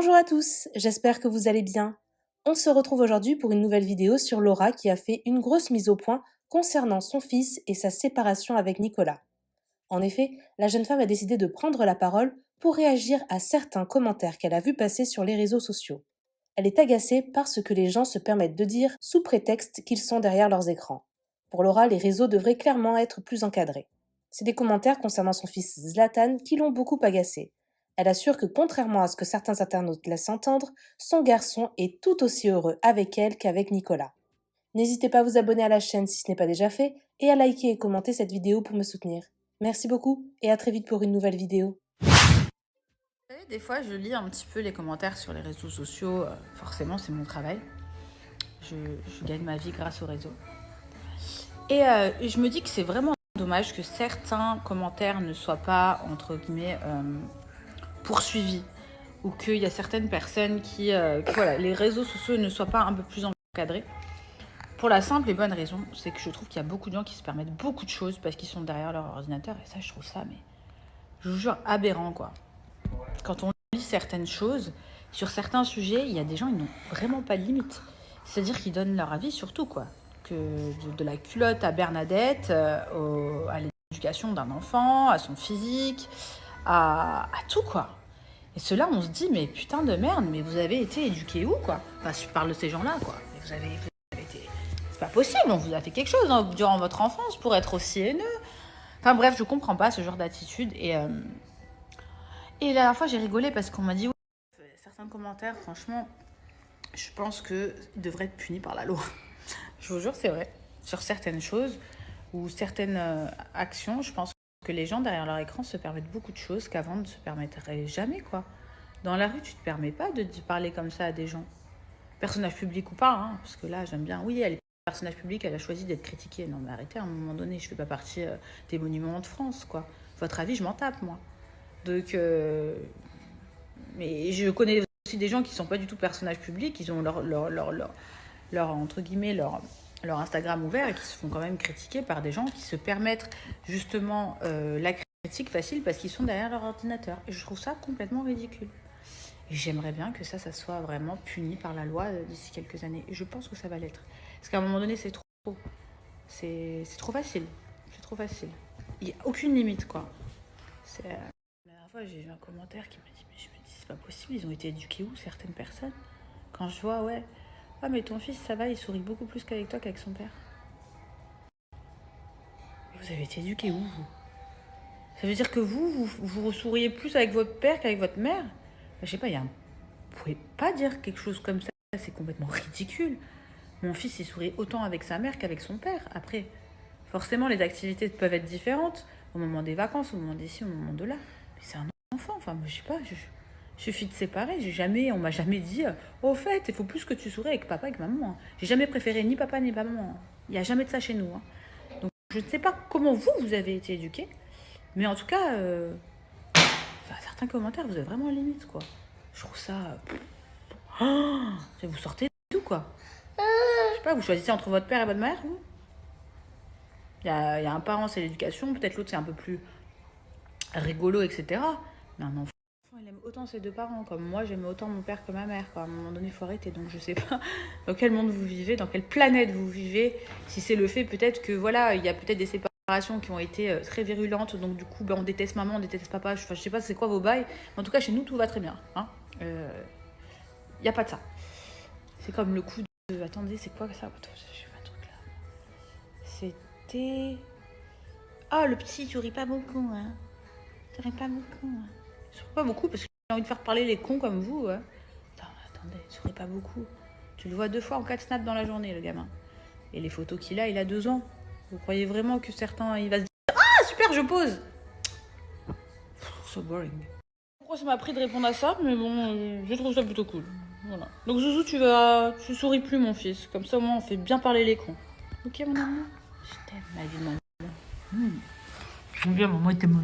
Bonjour à tous, j'espère que vous allez bien. On se retrouve aujourd'hui pour une nouvelle vidéo sur Laura qui a fait une grosse mise au point concernant son fils et sa séparation avec Nicolas. En effet, la jeune femme a décidé de prendre la parole pour réagir à certains commentaires qu'elle a vus passer sur les réseaux sociaux. Elle est agacée par ce que les gens se permettent de dire sous prétexte qu'ils sont derrière leurs écrans. Pour Laura, les réseaux devraient clairement être plus encadrés. C'est des commentaires concernant son fils Zlatan qui l'ont beaucoup agacée. Elle assure que contrairement à ce que certains internautes laissent entendre, son garçon est tout aussi heureux avec elle qu'avec Nicolas. N'hésitez pas à vous abonner à la chaîne si ce n'est pas déjà fait et à liker et commenter cette vidéo pour me soutenir. Merci beaucoup et à très vite pour une nouvelle vidéo. Vous savez, des fois, je lis un petit peu les commentaires sur les réseaux sociaux. Forcément, c'est mon travail. Je gagne ma vie grâce aux réseaux. Et je me dis que c'est vraiment dommage que certains commentaires ne soient pas, entre guillemets, poursuivis. Ou qu'il y a certaines personnes que voilà, les réseaux sociaux ne soient pas un peu plus encadrés. Pour la simple et bonne raison, c'est que je trouve qu'il y a beaucoup de gens qui se permettent beaucoup de choses parce qu'ils sont derrière leur ordinateur. Et ça, je trouve ça, mais je vous jure, aberrant, quoi. Quand on lit certaines choses, sur certains sujets, il y a des gens, ils n'ont vraiment pas de limite. C'est-à-dire qu'ils donnent leur avis sur tout, quoi. Que de la culotte à Bernadette, à l'éducation d'un enfant, à son physique, à tout, quoi. Et ceux-là, on se dit, mais putain de merde, mais vous avez été éduqués où, quoi? Enfin, je parle de ces gens-là, quoi. Mais vous avez été... C'est pas possible, on vous a fait quelque chose durant votre enfance pour être aussi haineux. Enfin bref, je comprends pas ce genre d'attitude. Et la dernière fois, j'ai rigolé parce qu'on m'a dit, ouais, certains commentaires, franchement, je pense qu'ils devraient être punis par la loi. Je vous jure, c'est vrai. Sur certaines choses ou certaines actions, je pense que les gens derrière leur écran se permettent beaucoup de choses qu'avant ne se permettraient jamais, quoi. Dans la rue, tu te permets pas de parler comme ça à des gens. Personnage public ou pas, hein, parce que là, j'aime bien. Oui, elle est personnage public, elle a choisi d'être critiquée. Non, mais arrêtez, à un moment donné, je fais pas partie des monuments de France, quoi. Votre avis, je m'en tape, moi. Donc, mais je connais aussi des gens qui sont pas du tout personnages publics, ils ont leur entre guillemets, leur Instagram ouvert et qui se font quand même critiquer par des gens qui se permettent justement la critique facile parce qu'ils sont derrière leur ordinateur. Et je trouve ça complètement ridicule. Et j'aimerais bien que ça soit vraiment puni par la loi d'ici quelques années. Et je pense que ça va l'être. Parce qu'à un moment donné, c'est trop. C'est trop facile. C'est trop facile. Il n'y a aucune limite, quoi. La dernière fois, j'ai vu un commentaire qui m'a dit, mais je me dis, c'est pas possible, ils ont été éduqués où, certaines personnes? Quand je vois, ouais, ah, mais ton fils, ça va, il sourit beaucoup plus qu'avec toi qu'avec son père. Vous avez été éduqués où, vous? Ça veut dire que vous souriez plus avec votre père qu'avec votre mère? Je sais pas, vous pouvez pas dire quelque chose comme ça, c'est complètement ridicule. Mon fils, il sourit autant avec sa mère qu'avec son père. Après, forcément, les activités peuvent être différentes au moment des vacances, au moment d'ici, au moment de là. Mais c'est un enfant, enfin, moi, je sais pas, suffit de séparer. On m'a jamais dit, au fait, il faut plus que tu souris avec papa et avec maman. Hein. J'ai jamais préféré ni papa ni maman. Il n'y a jamais de ça chez nous. Hein. Donc, je ne sais pas comment vous avez été éduqués, mais en tout cas, certains commentaires, vous avez vraiment limite, quoi. Je trouve ça. Vous sortez de tout, quoi. Je sais pas, vous choisissez entre votre père et votre mère, vous? Il y a un parent, c'est l'éducation, peut-être l'autre, c'est un peu plus rigolo, etc. Mais un enfant, il aime autant ses deux parents, comme moi, j'aime autant mon père que ma mère, quoi. À un moment donné, il faut arrêter. Donc, je sais pas dans quel monde vous vivez, dans quelle planète vous vivez. Si c'est le fait, peut-être que, voilà, il y a peut-être des séparations qui ont été très virulentes, donc du coup, on déteste maman, on déteste papa. Je sais pas c'est quoi vos bails, mais en tout cas, chez nous, tout va très bien. Hein. Y a pas de ça. C'est comme le coup de... Attendez, c'est quoi ça? Attends, j'ai vu un truc là. C'était... Ah, le petit, tu ris pas beaucoup, hein. Tu ris pas beaucoup, hein. Je ris pas beaucoup parce que j'ai envie de faire parler les cons comme vous, hein. Attendez, tu ris pas beaucoup. Tu le vois 2 fois en 4 snaps dans la journée, le gamin. Et les photos qu'il a, il a 2 ans. Vous croyez vraiment que certains, il va se dire « Ah, super, je pose !» So boring. Pourquoi ça m'a pris de répondre à ça? Mais bon, je trouve ça plutôt cool. Voilà. Donc Zouzou, tu souris plus, mon fils. Comme ça, au moins, on fait bien parler les cons. Ok, mon amour? Je t'aime, ma vie de maman. J'aime bien, maman, t'es mon